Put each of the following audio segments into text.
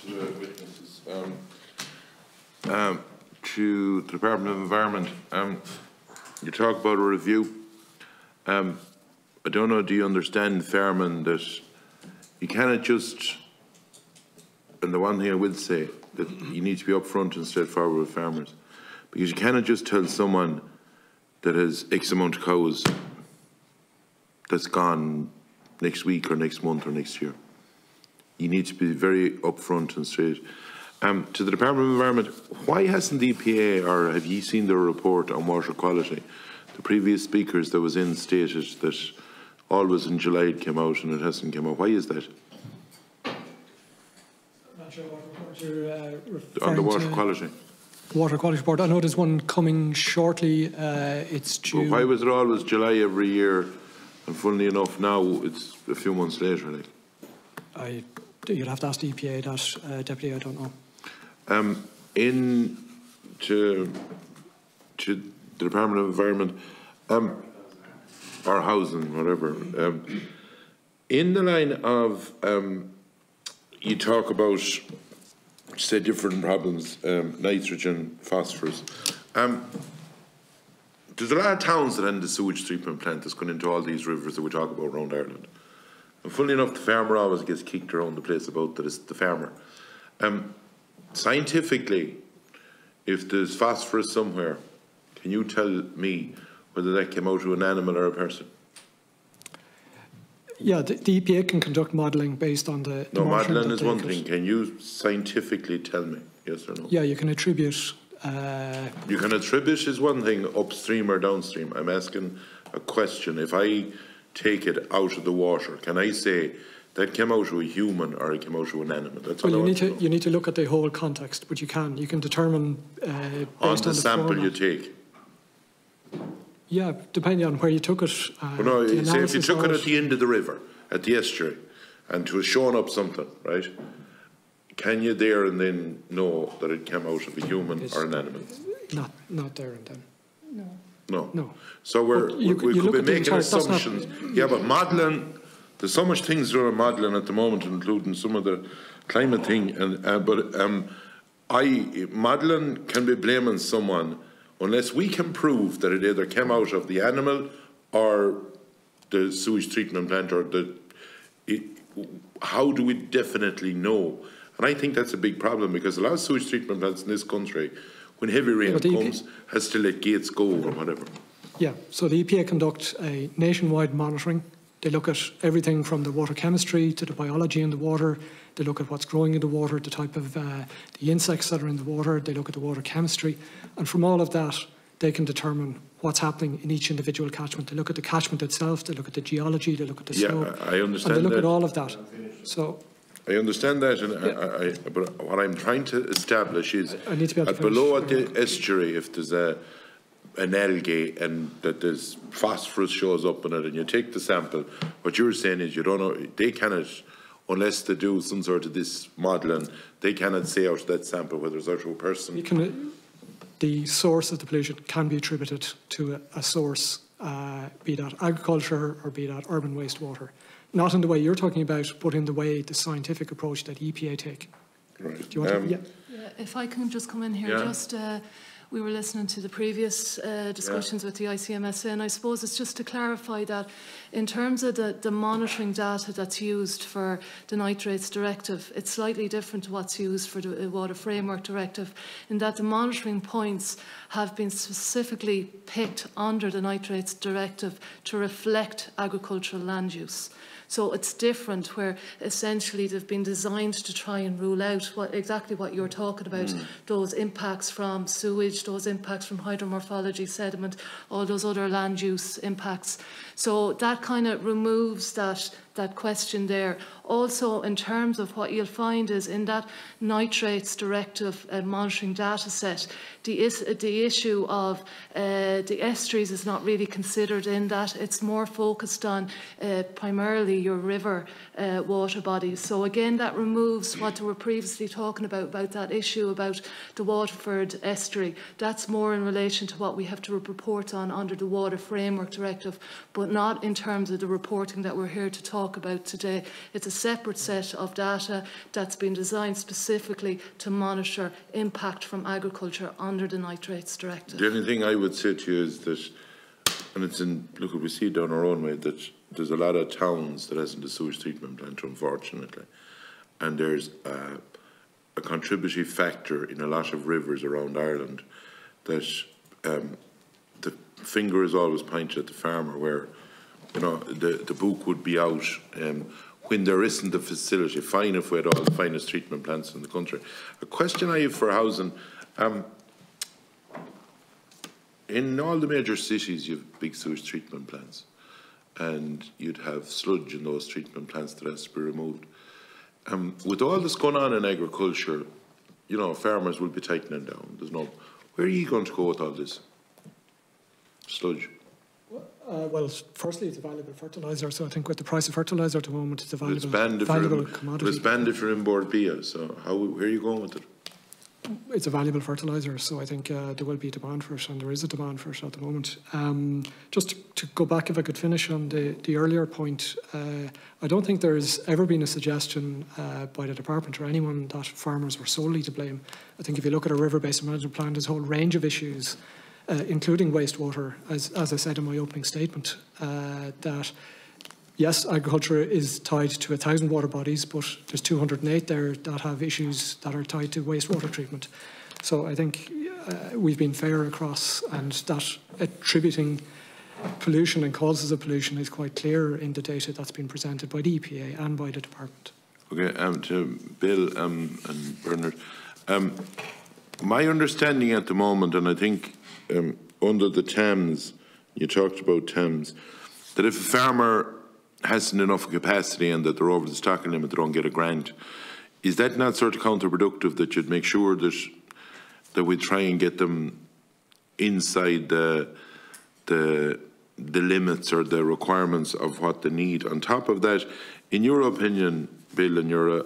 to the witnesses. To the Department of Environment, you talk about a review. I don't know, do you understand, Fairman, that you cannot just, and the one thing I will say, that you need to be upfront and straightforward with farmers, because you cannot just tell someone that has X amount of cows that's gone next week or next month or next year. You need to be very upfront and straight. To the Department of Environment, why hasn't the EPA, or have you seen their report on water quality? The previous speakers that was in stated that always in July it came out and it hasn't come out. Why is that? I'm not sure what report you're referring on the water to. Quality. Water quality report. I know there's one coming shortly. It's due. Well, why was it always July every year? And funnily enough, now it's a few months later. Like. You'd have to ask the EPA that, Deputy. I don't know. To the Department of Environment, or housing, whatever. In the line of you talk about, say, different problems, nitrogen, phosphorus. There's a lot of towns that end the sewage treatment plant that's going into all these rivers that we talk about around Ireland. And funnily enough, the farmer always gets kicked around the place about that it's the farmer. Scientifically, if there's phosphorus somewhere, can you tell me whether that came out of an animal or a person? Yeah, the EPA can conduct modelling based on the... No, modelling is one thing. Can you scientifically tell me, yes or no? Yeah, you can attribute... You can attribute is one thing, upstream or downstream. I'm asking a question. If I take it out of the water, can I say that came out of a human or it came out of an animal? That's well, you need to look at the whole context, but you can determine based on the sample format. you take. Yeah, depending on where you took it. Well, no, say if you took it at the end of the river, at the estuary, and it was showing up something, right? Can you there and then know that it came out of a human or an animal? Not there and then. No. So we could be making assumptions. Yeah, but modelling, there's so much things around modelling at the moment, including some of the climate thing. Modelling can be blaming someone unless we can prove that it either came out of the animal or the sewage treatment plant, or how do we definitely know? And I think that's a big problem, because a lot of sewage treatment plants in this country, when heavy rain comes, has to let gates go or whatever. Yeah, so the EPA conduct a nationwide monitoring. They look at everything from the water chemistry to the biology in the water. They look at what's growing in the water, the type of the insects that are in the water. They look at the water chemistry. And from all of that, they can determine what's happening in each individual catchment. They look at the catchment itself, they look at the geology, they look at the slope. I understand and they look at all of that. So I understand that, and but what I'm trying to establish is that below at the estuary, if there's an algae and that there's phosphorus shows up in it, and you take the sample, what you're saying is you don't know, they cannot, unless they do some sort of this modelling, they cannot say out of that sample whether it's out of a person. The source of the pollution can be attributed to a source, be that agriculture or be that urban wastewater. Not in the way you're talking about, but in the way the scientific approach that EPA take. Right. Do you want to? Yeah, if I can just come in here, we were listening to the previous discussions with the ICMSA, and I suppose it's just to clarify that in terms of the monitoring data that's used for the Nitrates Directive, it's slightly different to what's used for the Water Framework Directive, in that the monitoring points have been specifically picked under the Nitrates Directive to reflect agricultural land use. So it's different, where essentially they've been designed to try and rule out exactly what you're talking about, those impacts from sewage, those impacts from hydromorphology, sediment, all those other land use impacts. So that kind of removes that question there. Also, in terms of what you'll find is in that Nitrates Directive monitoring data set, the issue of the estuaries is not really considered in that. It's more focused on primarily your river water bodies. So again, that removes what we were previously talking about that issue about the Waterford estuary. That's more in relation to what we have to report on under the Water Framework Directive, but not in terms of the reporting that we're here to talk talk about today. It's a separate set of data that's been designed specifically to monitor impact from agriculture under the Nitrates Directive. The only thing I would say to you is that, and it's in, look, we see it down our own way, that there's a lot of towns that hasn't a sewage treatment plant, unfortunately. And there's a contributory factor in a lot of rivers around Ireland that the finger is always pointed at the farmer, where, you know, the book would be out when there isn't a facility. Fine if we had all the finest treatment plants in the country. A question I have for housing, in all the major cities you have big sewage treatment plants, and you'd have sludge in those treatment plants that has to be removed. With all this going on in agriculture, you know, farmers will be tightening down. There's no, where are you going to go with all this sludge? Well, firstly, it's a valuable fertiliser, so I think with the price of fertiliser at the moment, it's a valuable commodity. It's banned if you're inboard beer, so where are you going with it? It's a valuable fertiliser, so I think there will be a demand for it, and there is a demand for it at the moment. Just to go back, if I could finish on the earlier point, I don't think there's ever been a suggestion by the department or anyone that farmers were solely to blame. I think if you look at a river basin management plan, there's a whole range of issues, including wastewater, as I said in my opening statement, that yes, agriculture is tied to 1,000 water bodies, but there's 208 there that have issues that are tied to wastewater treatment. So I think we've been fair across, and that attributing pollution and causes of pollution is quite clear in the data that's been presented by the EPA and by the department. Okay, to Bill and Bernard, my understanding at the moment, and I think under the Thames, you talked about Thames, that if a farmer hasn't enough capacity and that they're over the stocking limit, they don't get a grant. Is that not sort of counterproductive, that you'd make sure that we try and get them inside the limits or the requirements of what they need? On top of that, in your opinion, Bill, and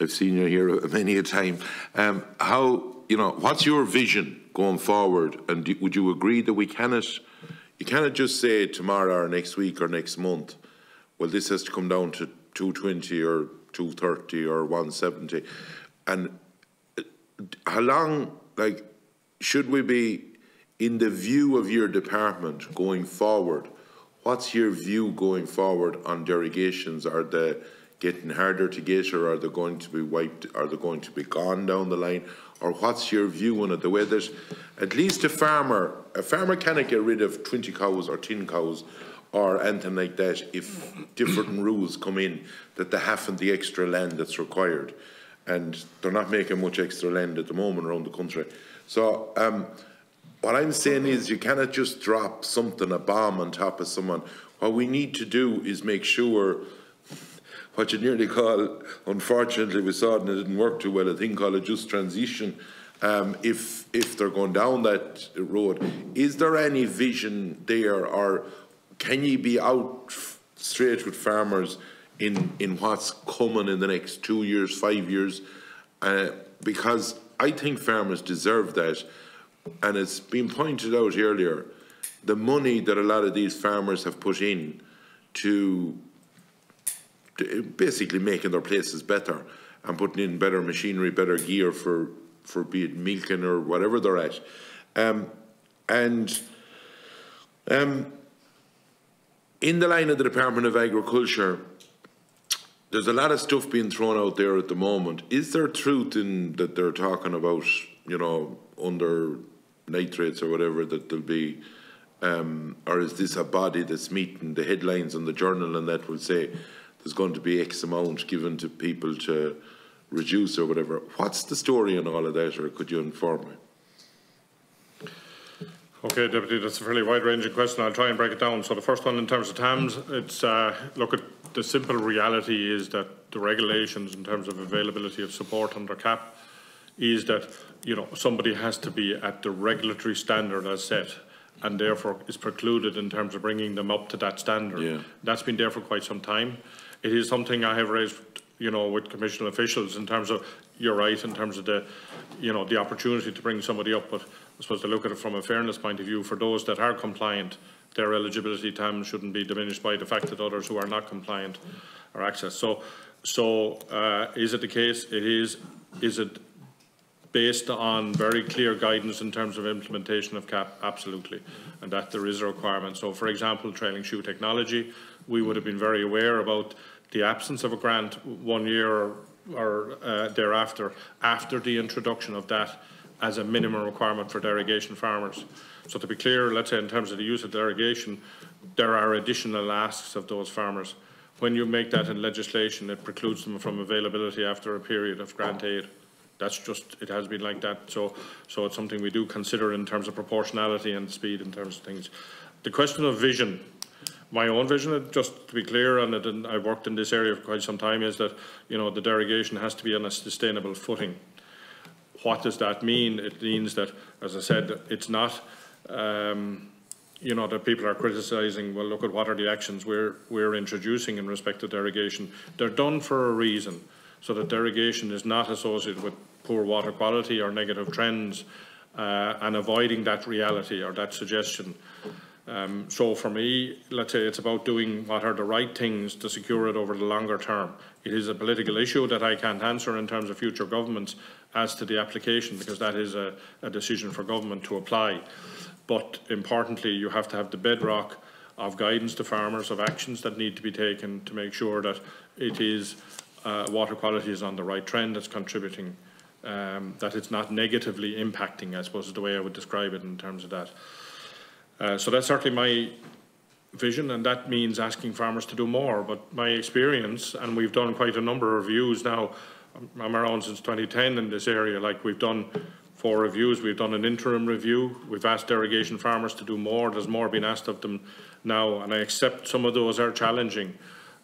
I've seen you here many a time, what's your vision going forward? And would you agree that you cannot just say tomorrow or next week or next month, well, this has to come down to 220 or 230 or 170. And how long, should we be, in the view of your department going forward, what's your view going forward on derogations? Are they getting harder to get, or are they going to be wiped? Are they going to be gone down the line? Or what's your view on it? The way that at least a farmer cannot get rid of 20 cows or 10 cows or anything like that if different rules come in that they haven't the extra land that's required. And they're not making much extra land at the moment around the country. So what I'm saying is, you cannot just drop something, a bomb on top of someone. What we need to do is make sure what you nearly call, unfortunately we saw it and it didn't work too well, a thing called a just transition. If they're going down that road, is there any vision there, or can you be out straight with farmers in what's coming in the next 2 years, 5 years? Because I think farmers deserve that. And it's been pointed out earlier, the money that a lot of these farmers have put in to basically making their places better and putting in better machinery, better gear for be it milking or whatever they're at. In the line of the Department of Agriculture, there's a lot of stuff being thrown out there at the moment. Is there truth in that they're talking about, under nitrates or whatever, that there'll be, or is this a body that's meeting the headlines on the journal and that will say there's going to be X amount given to people to reduce or whatever? What's the story on all of that, or could you inform me? Okay, Deputy, that's a fairly wide-ranging question. I'll try and break it down. So the first one, in terms of Thames, it's look, at the simple reality is that the regulations in terms of availability of support under CAP is that somebody has to be at the regulatory standard as set, and therefore is precluded in terms of bringing them up to that standard. Yeah. That's been there for quite some time. It is something I have raised, with Commission officials in terms of, you're right, in terms of the, the opportunity to bring somebody up, but I suppose to look at it from a fairness point of view, for those that are compliant, their eligibility TAMs shouldn't be diminished by the fact that others who are not compliant are accessed. So is it the case? It is. Is it based on very clear guidance in terms of implementation of CAP? Absolutely, and that there is a requirement. So, for example, trailing shoe technology, we would have been very aware about the absence of a grant 1 year or thereafter, after the introduction of that as a minimum requirement for derogation farmers. So to be clear, let's say in terms of the use of derogation, there are additional asks of those farmers. When you make that in legislation, it precludes them from availability after a period of grant aid. That's just, it has been like that. So it's something we do consider in terms of proportionality and speed in terms of things. The question of vision, my own vision, just to be clear on it, and I've worked in this area for quite some time, is that, you know, the derogation has to be on a sustainable footing. What does that mean? It means that, as I said, it's not, you know, that people are criticising, well, look at what are the actions we're introducing in respect to derogation. They're done for a reason, so that derogation is not associated with poor water quality or negative trends, and avoiding that reality or that suggestion. So for me, let's say it's about doing what are the right things to secure it over the longer term. It is a political issue that I can't answer in terms of future governments as to the application, because that is a decision for government to apply. But importantly, you have to have the bedrock of guidance to farmers, of actions that need to be taken to make sure that it is water quality is on the right trend, that's contributing, that it's not negatively impacting, I suppose is the way I would describe it in terms of that. So that's certainly my vision, and that means asking farmers to do more. But my experience, and we've done quite a number of reviews now, I'm around since 2010 in this area, like we've done 4 reviews, we've done an interim review, we've asked derogation farmers to do more, there's more being asked of them now, and I accept some of those are challenging.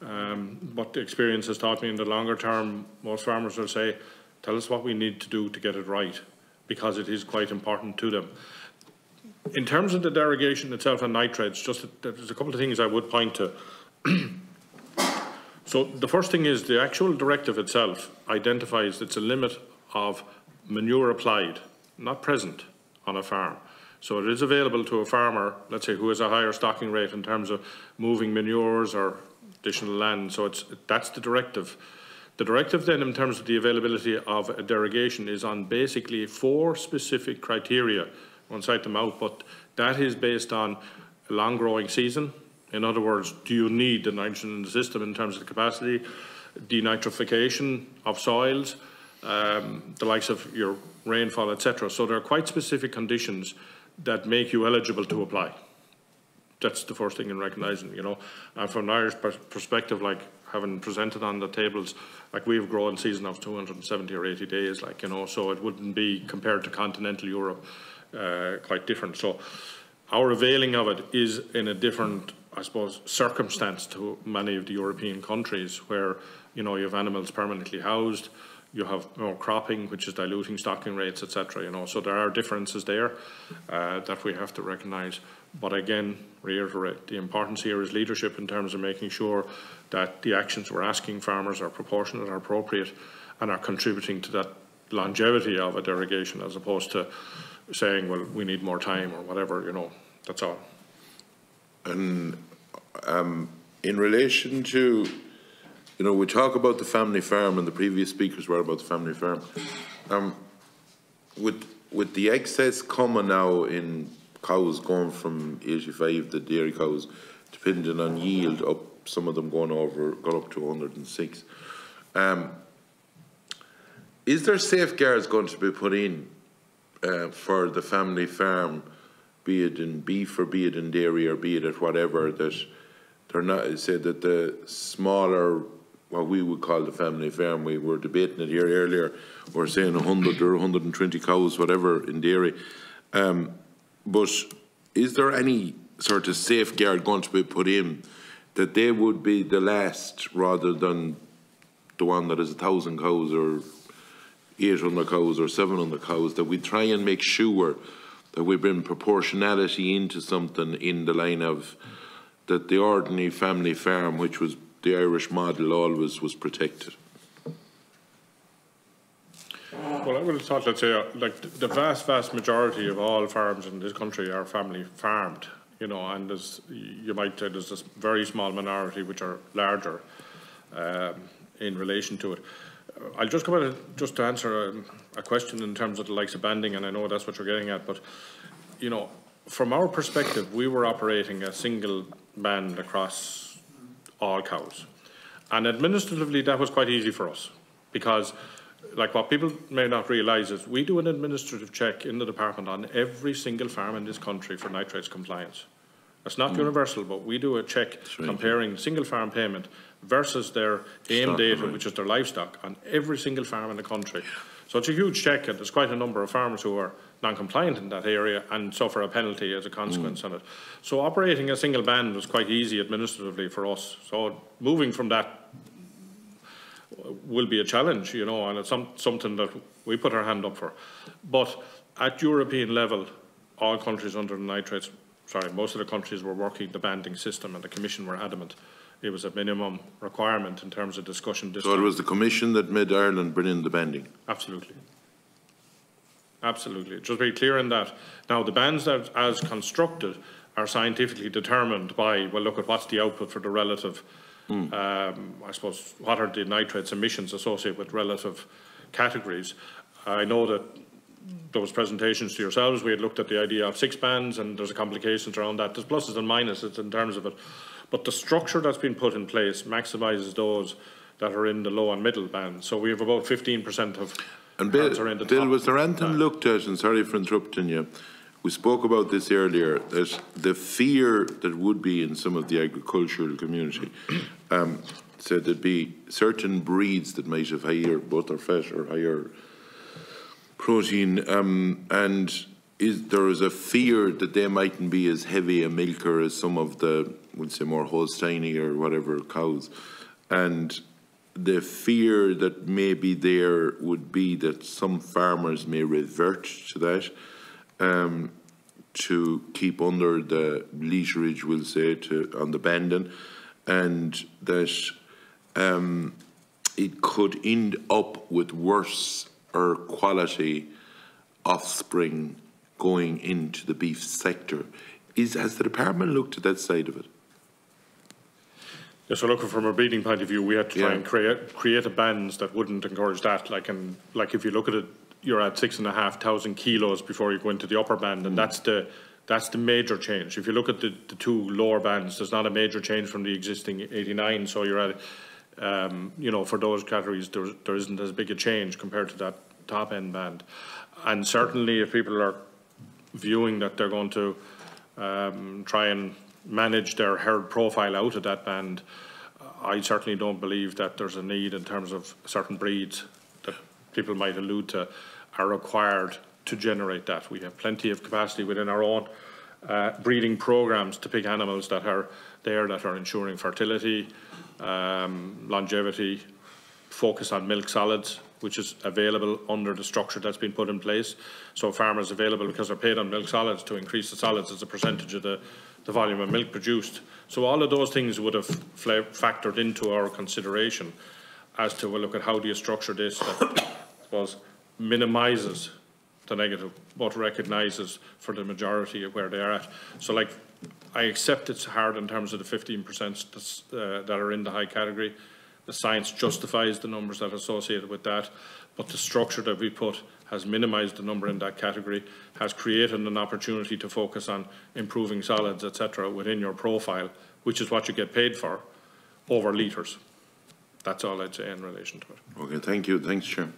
But the experience has taught me in the longer term, most farmers will say, tell us what we need to do to get it right, because it is quite important to them. In terms of the derogation itself and nitrates, there's a couple of things I would point to. So the first thing is the actual directive itself identifies it's a limit of manure applied, not present on a farm. So it is available to a farmer, let's say, who has a higher stocking rate in terms of moving manures or additional land. So that's the directive. The directive then, in terms of the availability of a derogation, is on basically 4 specific criteria. I won't cite them out, but that is based on a long growing season. In other words, do you need the nitrogen in the system in terms of the capacity, denitrification of soils, the likes of your rainfall, etc. So there are quite specific conditions that make you eligible to apply. That's the first thing in recognising, you know. And from an Irish perspective, like having presented on the tables, like we have a growing season of 270 or 80 days, like, you know, so it wouldn't be compared to continental Europe quite different. So our availing of it is in a different, I suppose, circumstance to many of the European countries where, you know, you have animals permanently housed, you have more cropping, which is diluting stocking rates, etc. You know, so there are differences there that we have to recognise. But again, reiterate, the importance here is leadership in terms of making sure that the actions we're asking farmers are proportionate, are appropriate, and are contributing to that longevity of a derogation, as opposed to saying, well, we need more time or whatever. You know, that's all. And in relation to, you know, we talk about the family farm, and the previous speakers were about the family farm. With the excess coming now in cows going from 85, the dairy cows, depending on yield, up, some of them got up to 106. Is there safeguards going to be put in for the family farm, be it in beef or be it in dairy or be it at whatever, that they're not, say that the smaller, what we would call the family farm, we were debating it here earlier, we're saying 100 or 120 cows, whatever, in dairy. But is there any sort of safeguard going to be put in that they would be the last rather than the one that is 1,000 cows or 800 cows or 700 cows, that we try and make sure that we bring proportionality into something in the line of that the ordinary family farm, which was the Irish model, always was protected? Well, I would have thought, let's say, like the vast majority of all farms in this country are family farmed. you know, and you might say there's this very small minority which are larger in relation to it. I'll just come at just to answer a question in terms of the likes of banding, and I know that's what you're getting at, but, you know, from our perspective, we were operating a single band across all cows. And administratively, that was quite easy for us, because, like, what people may not realise is we do an administrative check in the department on every single farm in this country for nitrates compliance. It's not universal, but we do a check comparing single farm payment versus their AIM data, which is their livestock, on every single farm in the country. So it's a huge check, and there's quite a number of farmers who are non-compliant in that area and suffer a penalty as a consequence on it. So operating a single band was quite easy administratively for us. So moving from that will be a challenge, you know, and it's something that we put our hand up for. But at European level, all countries under the nitrates, most of the countries were working the banding system, and the Commission were adamant it was a minimum requirement in terms of discussion. So it was the Commission that made Ireland bring in the banding? Absolutely. Absolutely. Just very clear in that. Now, the bands that, as constructed, are scientifically determined by, well, look at what's the output for the relative, I suppose, what are the nitrates emissions associated with relative categories. I know that there was presentations to yourselves. We had looked at the idea of 6 bands, and there's complications around that. There's pluses and minuses in terms of it. But the structure that's been put in place maximises those that are in the low and middle band. So we have about 15% of and Bill, was there anything looked at, and sorry for interrupting you, we spoke about this earlier, that the fear that would be in some of the agricultural community, said there'd be certain breeds that might have higher butter fat or higher protein, and there is a fear that they mightn't be as heavy a milker as some of the, we'll say, more Holsteiny or whatever cows, and the fear that may be there would be that some farmers may revert to that, to keep under the literage, we'll say, on the banding, and that it could end up with worse or quality offspring going into the beef sector. Has the department looked at that side of it? Yeah, so looking from a breeding point of view, we had to try and create a bands that wouldn't encourage that. Like if you look at it, you're at 6,500 kilos before you go into the upper band, and that's the major change. If you look at the 2 lower bands, there's not a major change from the existing 89. So you're at, you know, for those categories, there isn't as big a change compared to that top end band. And certainly, if people are viewing that they're going to try and manage their herd profile out of that band, I certainly don't believe that there's a need in terms of certain breeds that people might allude to are required to generate that. We have plenty of capacity within our own breeding programs to pick animals that are there, that are ensuring fertility, longevity, focus on milk solids, which is available under the structure that's been put in place. So farmers available because they're paid on milk solids to increase the solids as a percentage of the volume of milk produced. So all of those things would have factored into our consideration as to, well, look at how do you structure this that was minimises the negative, but recognises for the majority of where they are at. So, like, I accept it's hard in terms of the 15% that are in the high category. The science justifies the numbers that are associated with that, but the structure that we put has minimised the number in that category, has created an opportunity to focus on improving solids, etc., within your profile, which is what you get paid for, over litres. That's all I'd say in relation to it. Okay, thank you. Thanks, Chair.